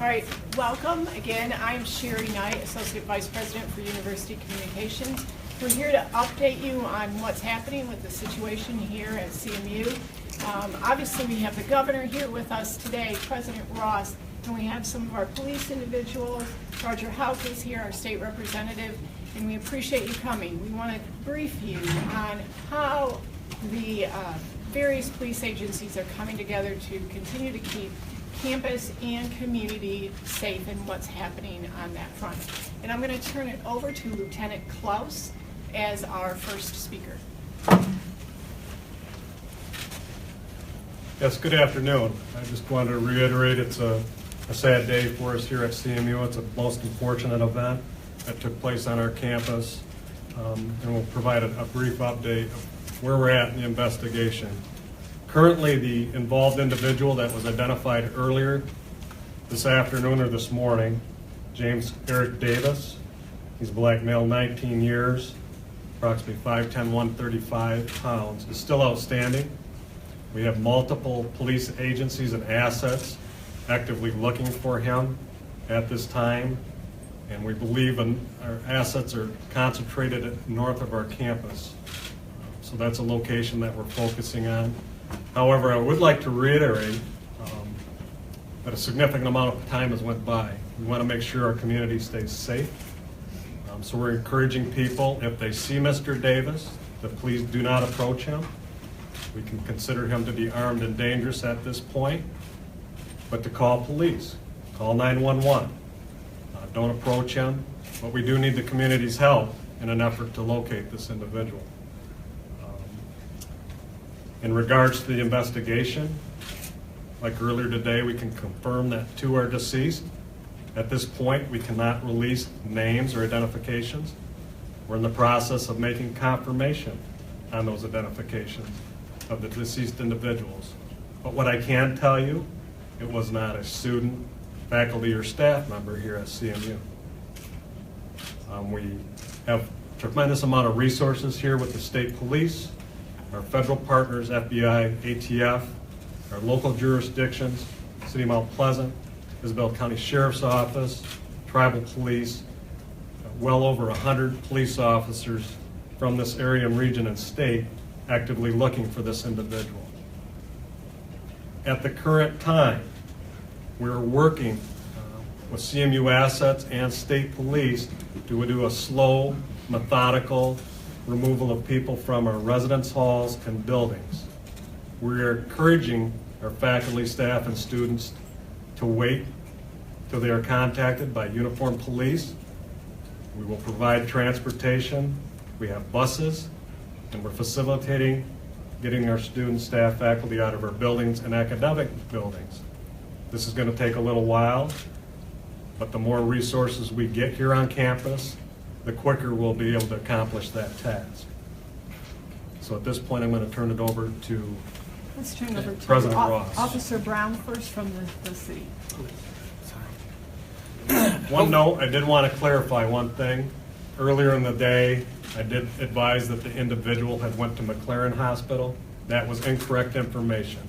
All right, welcome. Again, I'm Sherry Knight, Associate Vice President for University Communications. We're here to update you on what's happening with the situation here at CMU. Obviously, we have the governor here with us today, President Ross, and we have some of our police individuals. Roger Houck is here, our state representative, and we appreciate you coming. We want to brief you on how the various police agencies are coming together to continue to keep campus and community safe and what's happening on that front. And I'm going to turn it over to Lieutenant Klaus as our first speaker. Yes, good afternoon. I just wanted to reiterate it's a sad day for us here at CMU. It's a most unfortunate event that took place on our campus, and we'll provide a brief update of where we're at in the investigation. Currently, the involved individual that was identified earlier this afternoon or this morning, James Eric Davis, he's a black male, 19 years, approximately 5'10", 135 pounds, is still outstanding. We have multiple police agencies and assets actively looking for him at this time, and we believe our assets are concentrated north of our campus. So that's a location that we're focusing on. However, I would like to reiterate that a significant amount of time has went by. We want to make sure our community stays safe. So we're encouraging people, if they see Mr. Davis, that please do not approach him. We can consider him to be armed and dangerous at this point, but to call police, call 911. Don't approach him, but we do need the community's help in an effort to locate this individual. In regards to the investigation, like earlier today, we can confirm that two are deceased. At this point, we cannot release names or identifications. We're in the process of making confirmation on those identifications of the deceased individuals. But what I can tell you, it was not a student, faculty, or staff member here at CMU. We have a tremendous amount of resources here with the state police, our federal partners, FBI, ATF, our local jurisdictions, City of Mount Pleasant, Isabel County Sheriff's Office, tribal police, well over 100 police officers from this area and region and state actively looking for this individual. At the current time, we're working with CMU assets and state police to do a slow, methodical removal of people from our residence halls and buildings. We're encouraging our faculty, staff, and students to wait till they are contacted by uniformed police. We will provide transportation. We have buses, and we're facilitating getting our students, staff, faculty out of our buildings and academic buildings. This is going to take a little while, but the more resources we get here on campus, the quicker we'll be able to accomplish that task. So at this point, I'm going to turn it over to Let's turn it over to President Ross. Officer Brown first from the city. One note, I did want to clarify one thing. Earlier in the day, I did advise that the individual had went to McLaren Hospital. That was incorrect information.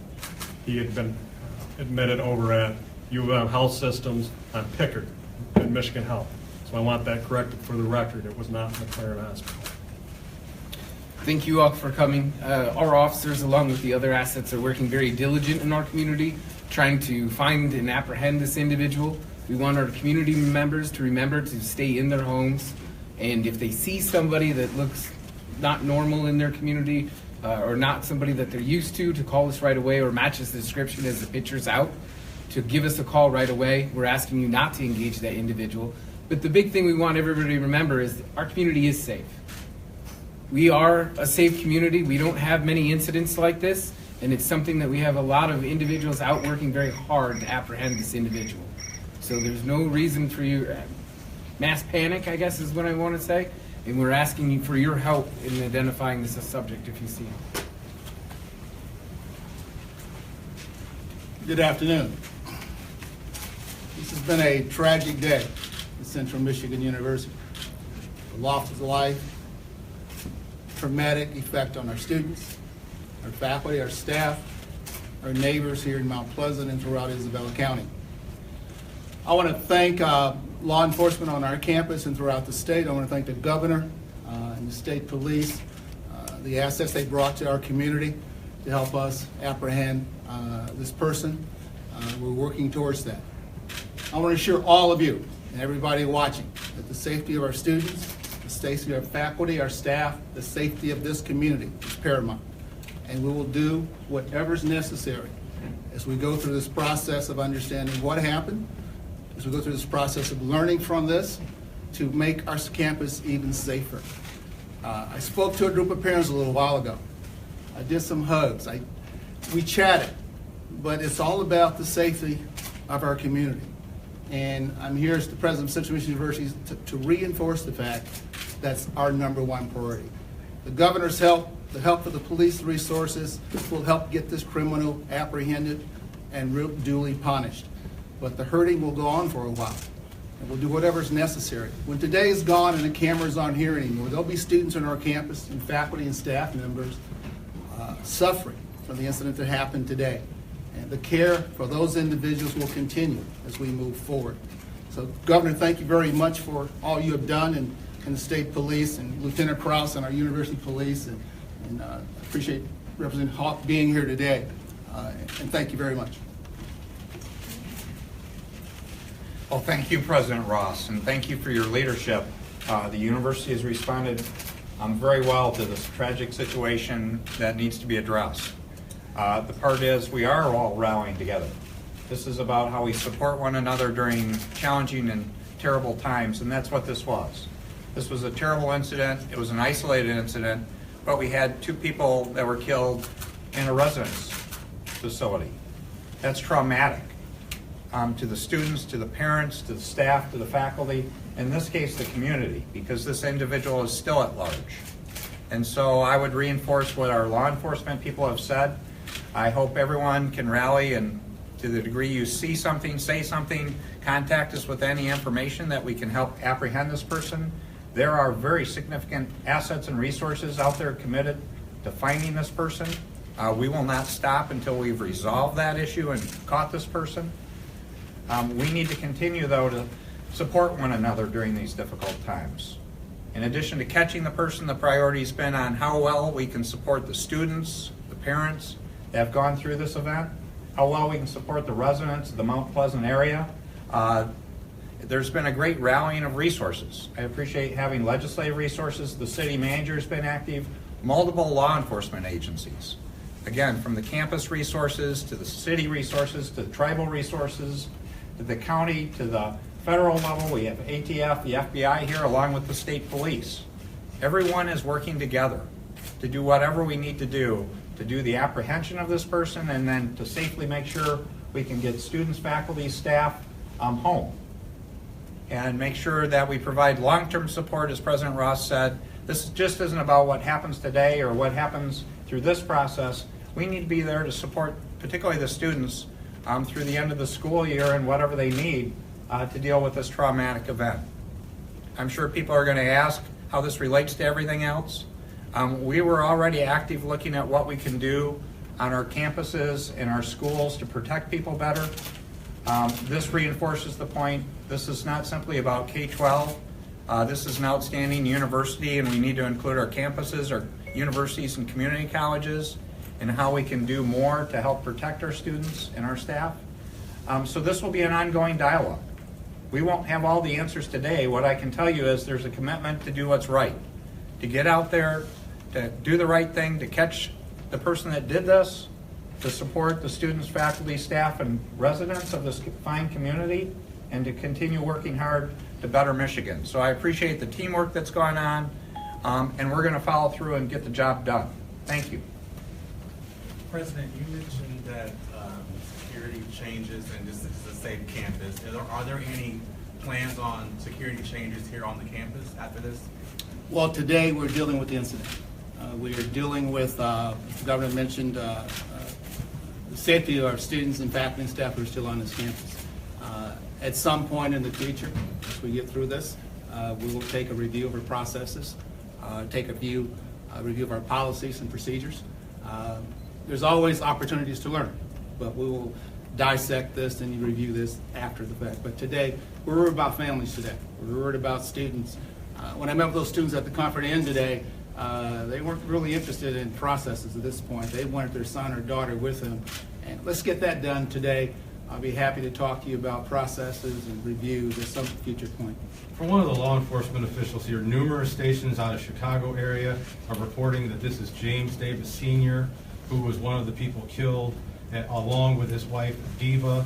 He had been admitted over at U of M Health Systems on Pickard in Michigan Health. So I want that corrected for the record. It was not McLaren Hospital. Thank you all for coming. Our officers, along with the other assets, are working very diligent in our community, trying to find and apprehend this individual. We want our community members to remember to stay in their homes, and if they see somebody that looks not normal in their community, or not somebody that they're used to call us right away, or matches the description as the picture's out, to give us a call right away. We're asking you not to engage that individual. But the big thing we want everybody to remember is our community is safe. We are a safe community. We don't have many incidents like this, and it's something that we have a lot of individuals out working very hard to apprehend this individual. So there's no reason for you mass panic, I guess is what I want to say, and we're asking you for your help in identifying this subject if you see him. Good afternoon. This has been a tragic day at Central Michigan University. The loss of life, traumatic effect on our students, our faculty, our staff, our neighbors here in Mount Pleasant and throughout Isabella County. I want to thank law enforcement on our campus and throughout the state. I want to thank the governor and the state police, the assets they brought to our community to help us apprehend this person. We're working towards that. I want to assure all of you and everybody watching that the safety of our students, the safety of our faculty, our staff, the safety of this community is paramount. And we will do whatever's necessary as we go through this process of understanding what happened, as we go through this process of learning from this to make our campus even safer. I spoke to a group of parents a little while ago. I did some hugs. We chatted, but it's all about the safety of our community. And I'm here as the president of Central Michigan University to reinforce the fact that's our #1 priority. The governor's help, the help of the police resources will help get this criminal apprehended and duly punished. But the hurting will go on for a while, and we'll do whatever's necessary. When today is gone and the cameras aren't here anymore, there'll be students on our campus and faculty and staff members suffering from the incident that happened today. And the care for those individuals will continue as we move forward. So, Governor, thank you very much for all you have done, and the state police and Lieutenant Krause and our university police, and appreciate Representative Hawk being here today. And thank you very much. Well, thank you, President Ross, and thank you for your leadership. The university has responded very well to this tragic situation that needs to be addressed. The part is we are all rallying together. This is about how we support one another during challenging and terrible times, and that's what this was. This was a terrible incident. It was an isolated incident, but we had 2 people that were killed in a residence facility. That's traumatic to the students, to the parents, to the staff, to the faculty, in this case the community, because this individual is still at large. And so I would reinforce what our law enforcement people have said. I hope everyone can rally, and to the degree you see something, say something, contact us with any information that we can help apprehend this person. There are very significant assets and resources out there committed to finding this person. We will not stop until we've resolved that issue and caught this person. We need to continue, though, to support one another during these difficult times. In addition to catching the person, the priority's been on how well we can support the students, the parents that have gone through this event, how well we can support the residents of the Mount Pleasant area. There's been a great rallying of resources. I appreciate having legislative resources. The city manager's been active, multiple law enforcement agencies. Again, from the campus resources to the city resources to the tribal resources to the county to the federal level. We have ATF, the FBI here, along with the state police. Everyone is working together to do whatever we need to do the apprehension of this person, and then to safely make sure we can get students, faculty, staff home. And make sure that we provide long-term support, as President Ross said. This just isn't about what happens today or what happens through this process. We need to be there to support particularly the students through the end of the school year and whatever they need to deal with this traumatic event. I'm sure people are going to ask how this relates to everything else. We were already active looking at what we can do on our campuses and our schools to protect people better. This reinforces the point. This is not simply about K-12. This is an outstanding university, and we need to include our campuses, our universities and community colleges, and how we can do more to help protect our students and our staff. So this will be an ongoing dialogue. We won't have all the answers today. What I can tell you is there's a commitment to do what's right, to get out there, to do the right thing, to catch the person that did this, to support the students, faculty, staff, and residents of this fine community, and to continue working hard to better Michigan. So I appreciate the teamwork that's going on, and we're going to follow through and get the job done. Thank you. President, you mentioned that security changes and this is a safe campus. Are there any plans on security changes here on the campus after this? Well, today we're dealing with the incident. We are dealing with, the governor mentioned, the safety of our students and faculty and staff who are still on this campus. At some point in the future, as we get through this, we will take a review of our processes, take a review of our policies and procedures. There's always opportunities to learn, but we will dissect this and you review this after the fact. But today, we're worried about families today. We're worried about students. When I met with those students at the Comfort Inn today, they weren't really interested in processes at this point. They wanted their son or daughter with them. And let's get that done today. I'll be happy to talk to you about processes and reviews at some future point. For one of the law enforcement officials here, numerous stations out of Chicago area are reporting that this is James Davis Sr., who was one of the people killed, along with his wife, Diva.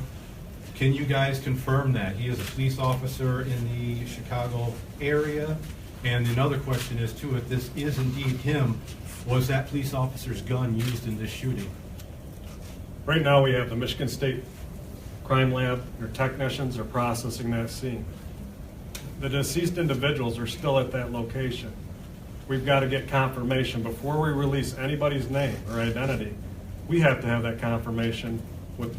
Can you guys confirm that? He is a police officer in the Chicago area. And another question is, too, if this is indeed him, was that police officer's gun used in this shooting? Right now, we have the Michigan State Crime Lab, their technicians are processing that scene. The deceased individuals are still at that location. We've got to get confirmation before we release anybody's name or identity. We have to have that confirmation with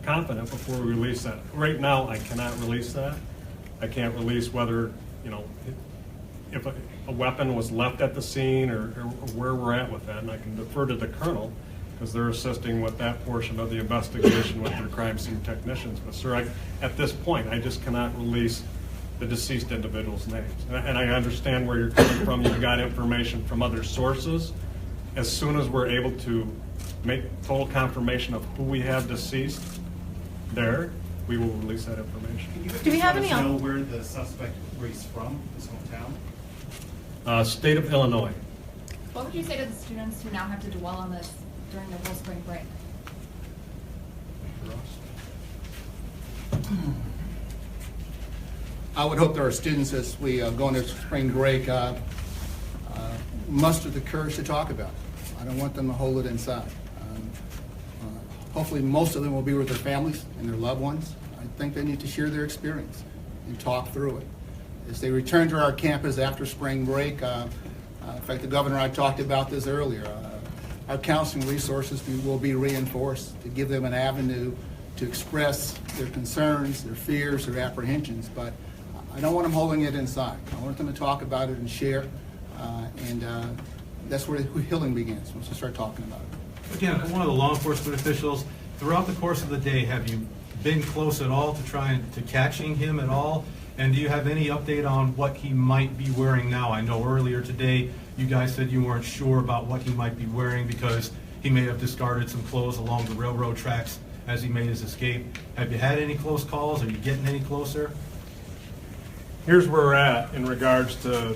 confidence before we release that. Right now, I cannot release that. I can't release whether, if a weapon was left at the scene or where we're at with that, and I can defer to the colonel because they're assisting with that portion of the investigation with their crime scene technicians. But sir, at this point, I just cannot release the deceased individuals' names. And I understand where you're coming from. You've got information from other sources. As soon as we're able to make total confirmation of who we have deceased there, we will release that information. Do we have any know where the suspect, where he's from, his hometown? State of Illinois. What would you say to the students who now have to dwell on this during their whole spring break? I would hope that our students, as we go into spring break, muster the courage to talk about it. I don't want them to hold it inside. Hopefully most of them will be with their families and their loved ones. I think they need to share their experience and talk through it. As they return to our campus after spring break, in fact, the governor and I talked about this earlier, our counseling resources will be reinforced to give them an avenue to express their concerns, their fears, their apprehensions, but I don't want them holding it inside. I want them to talk about it and share, and that's where healing begins, once you start talking about it. Again, one of the law enforcement officials, throughout the course of the day, have you been close at all to trying to catching him at all? And do you have any update on what he might be wearing now? I know earlier today you guys said you weren't sure about what he might be wearing because he may have discarded some clothes along the railroad tracks as he made his escape. Have you had any close calls? Are you getting any closer? Here's where we're at in regards to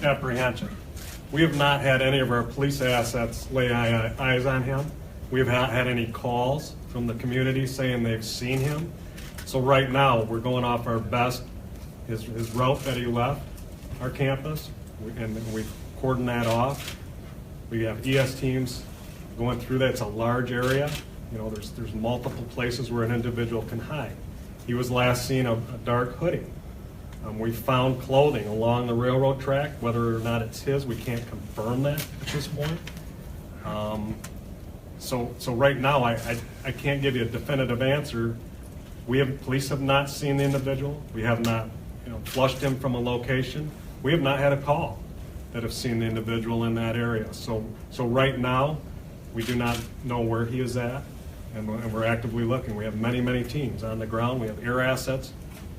apprehension. We have not had any of our police assets lay eyes on him. We have not had any calls from the community saying they've seen him. So right now, we're going off our best, his route that he left our campus, and we've cordoned that off. We have ES teams going through that. It's a large area. There's multiple places where an individual can hide. He was last seen a dark hoodie. We found clothing along the railroad track. Whether or not it's his, we can't confirm that at this point. So right now, I can't give you a definitive answer. Police have not seen the individual. We have not, flushed him from a location. We have not had a call that have seen the individual in that area. So right now, we do not know where he is at, and we're actively looking. We have many teams on the ground. We have air assets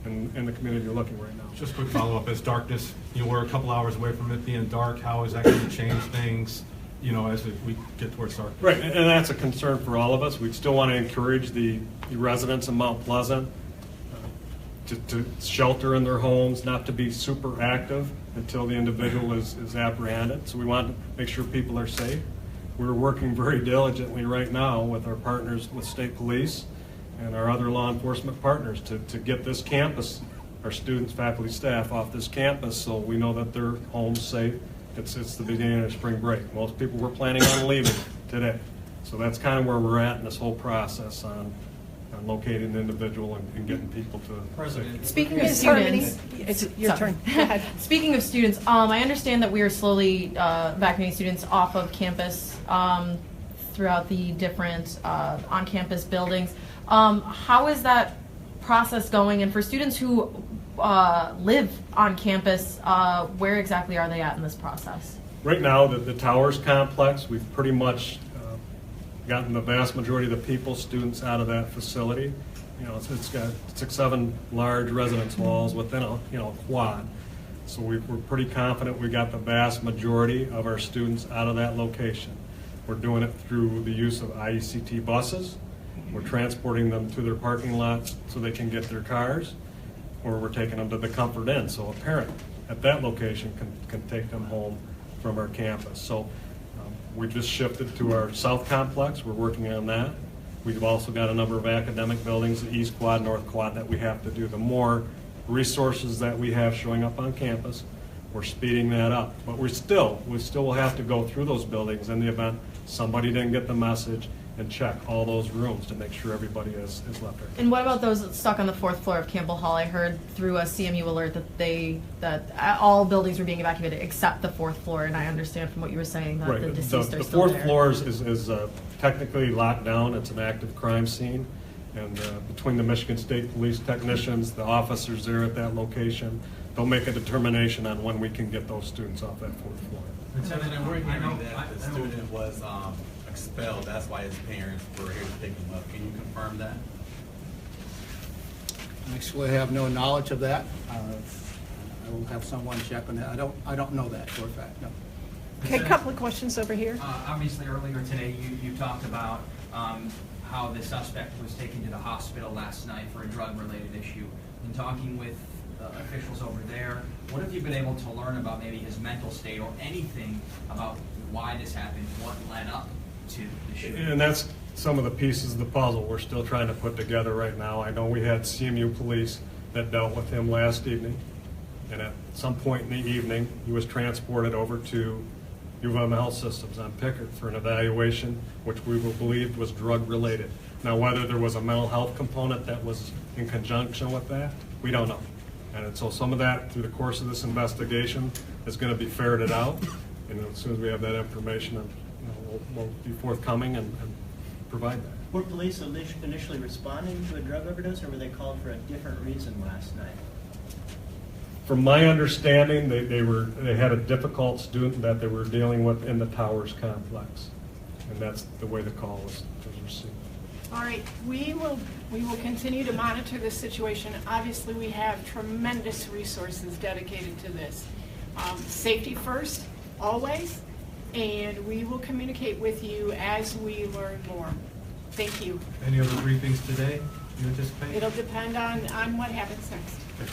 in the community are looking right now. Just a quick follow-up. As darkness, we're a couple hours away from it being dark. How is that going to change things, as we get towards dark? Right, and that's a concern for all of us. We still want to encourage the residents of Mount Pleasant to shelter in their homes, not to be super active until the individual is apprehended. So we want to make sure people are safe. We're working very diligently right now with our partners with state police and our other law enforcement partners to get this campus, our students, faculty, staff off this campus so we know that their home's safe. It's the beginning of spring break. Most people were planning on leaving today. So that's kind of where we're at in this whole process on locating the individual and getting people to safety. Speaking of students, It's your turn. Go ahead. Speaking of students, I understand that we are slowly vaccinating students off of campus throughout the different on-campus buildings. How is that process going? And for students who live on campus, where exactly are they at in this process? Right now, the Towers complex, we've pretty much gotten the vast majority of the people, students out of that facility. You know, it's got 6, 7 large residence halls within a, you know, quad. So we're pretty confident we got the vast majority of our students out of that location. We're doing it through the use of IECT buses. We're transporting them to their parking lots so they can get their cars, or we're taking them to the Comfort Inn, so a parent at that location can take them home from our campus. So we just shifted to our South Complex. We're working on that. We've also got a number of academic buildings, the East Quad, North Quad, that we have to do. The more resources that we have showing up on campus, we're speeding that up. But we still will have to go through those buildings in the event somebody didn't get the message and check all those rooms to make sure everybody is left there. And what about those stuck on the 4th floor of Campbell Hall? I heard through a CMU alert that all buildings were being evacuated except the 4th floor, and I understand from what you were saying that the deceased are still there. The 4th floor is technically locked down. It's an active crime scene. And between the Michigan State Police technicians, the officers there at that location, they'll make a determination on when we can get those students off that 4th floor. President, we're hearing that the student was expelled. That's why his parents were here to pick him up. Can you confirm that? Actually, I have no knowledge of that. I will have someone check on that. I don't know that for a fact, no. Okay, a couple of questions over here. Obviously, earlier today, you talked about how the suspect was taken to the hospital last night for a drug-related issue. In talking with officials over there, what have you been able to learn about maybe his mental state or anything about why this happened, what led up to the shooting? And that's some of the pieces of the puzzle we're still trying to put together right now. I know we had CMU police that dealt with him last evening, and at some point in the evening, he was transported over to U of M Health Systems on Pickard for an evaluation, which we believed was drug-related. Now, whether there was a mental health component that was in conjunction with that, we don't know. And so some of that, through the course of this investigation, is going to be ferreted out. And as soon as we have that information, we'll be forthcoming and provide that. Were police initially responding to a drug overdose, or were they called for a different reason last night? From my understanding, they had a difficult student that they were dealing with in the Towers complex, and that's the way the call was received. All right, we will continue to monitor this situation. Obviously, we have tremendous resources dedicated to this. Safety first, always, and we will communicate with you as we learn more. Thank you. Any other briefings today you anticipate? It'll depend on what happens next. Okay.